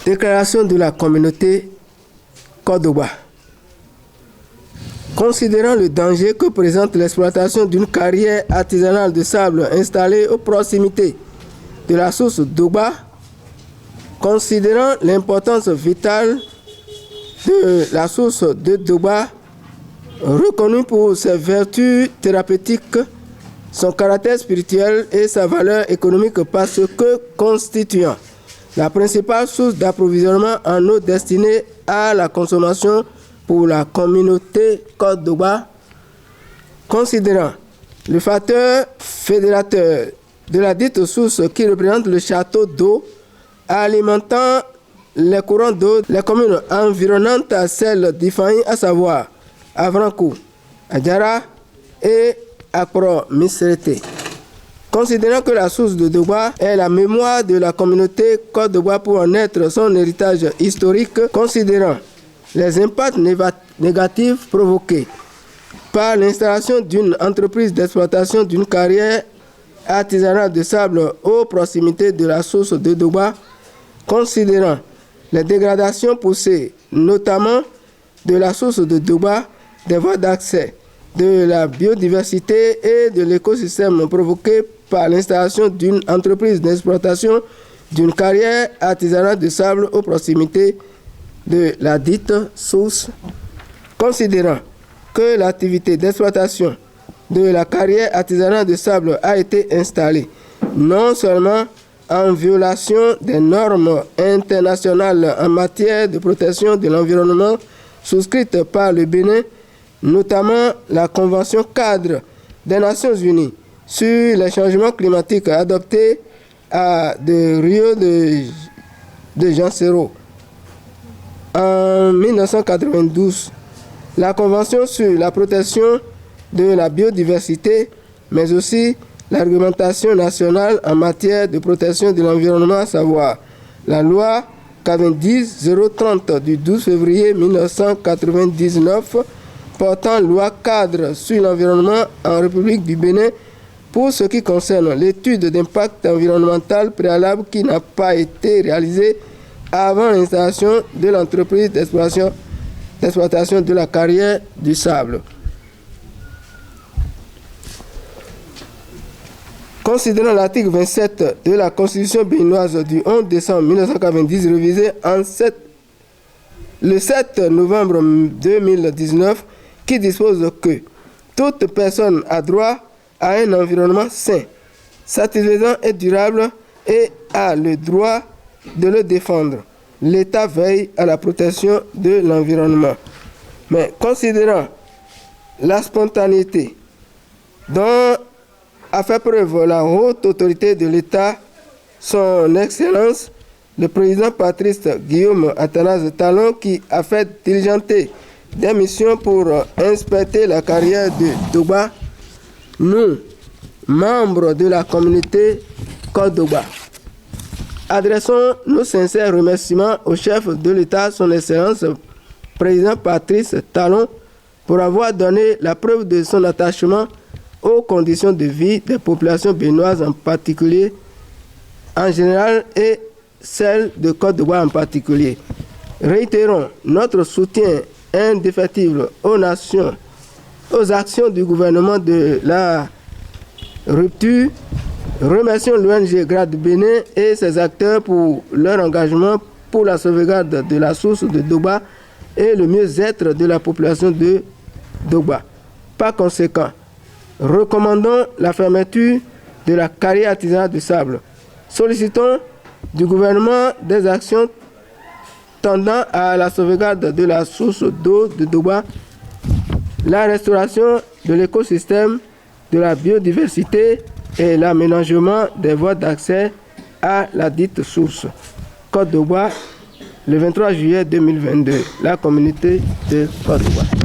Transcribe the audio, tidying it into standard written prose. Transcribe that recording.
Déclaration de la communauté Kodoba. Considérant le danger que présente l'exploitation d'une carrière artisanale de sable installée aux proximités de la source Dogba, considérant l'importance vitale de la source de Dogba, reconnue pour ses vertus thérapeutiques, son caractère spirituel et sa valeur économique parce que constituant la principale source d'approvisionnement en eau destinée à la consommation pour la communauté Côte d'Oba, considérant le facteur fédérateur de la dite source qui représente le château d'eau alimentant les courants d'eau des communes environnantes à celles d'Ifaï, à savoir Avrankou, Adjara et Akro Misrete. Considérant que la source de Dogba est la mémoire de la communauté Côte d'Oba pour en être son héritage historique, considérant les impacts négatifs provoqués par l'installation d'une entreprise d'exploitation d'une carrière artisanale de sable aux proximités de la source de Dogba, considérant les dégradations poussées, notamment de la source de Dogba, des voies d'accès, de la biodiversité et de l'écosystème provoquées par l'installation d'une entreprise d'exploitation d'une carrière artisanale de sable aux proximités de la dite source, considérant que l'activité d'exploitation de la carrière artisanale de sable a été installée non seulement en violation des normes internationales en matière de protection de l'environnement souscrites par le Bénin, notamment la Convention cadre des Nations Unies sur les changements climatiques adoptée à de Rio de Janeiro en 1992, la Convention sur la protection de la biodiversité, mais aussi la réglementation nationale en matière de protection de l'environnement, à savoir la loi 90-030 du 12 février 1999 portant loi cadre sur l'environnement en République du Bénin pour ce qui concerne l'étude d'impact environnemental préalable qui n'a pas été réalisée avant l'installation de l'entreprise d'exploitation de la carrière du sable. Considérant l'article 27 de la Constitution béninoise du 11 décembre 1990 révisé le 7 novembre 2019 qui dispose que toute personne a droit à un environnement sain, satisfaisant et durable et a le droit de le défendre. L'État veille à la protection de l'environnement. Mais considérant la spontanéité dont a fait preuve la haute autorité de l'État, son Excellence, le président Patrice Guillaume Athanase Talon, qui a fait diligenter des missions pour inspecter la carrière de Dogba, nous, membres de la communauté Côte d'Oba, adressons nos sincères remerciements au chef de l'État, son Excellence, président Patrice Talon, pour avoir donné la preuve de son attachement aux conditions de vie des populations béninoises en particulier, en général, et celles de Côte d'Ivoire en particulier. Réitérons notre soutien indéfectible aux actions du gouvernement de la rupture. Remercions l'ONG Grade Bénin et ses acteurs pour leur engagement pour la sauvegarde de la source de Dogba et le mieux-être de la population de Dogba. Par conséquent, recommandons la fermeture de la carrière artisanale de sable. Sollicitons du gouvernement des actions tendant à la sauvegarde de la source d'eau de Dogba, la restauration de l'écosystème, de la biodiversité et l'aménagement des voies d'accès à la dite source. Côte d'Ivoire, le 23 juillet 2022, la communauté de Côte d'Ivoire.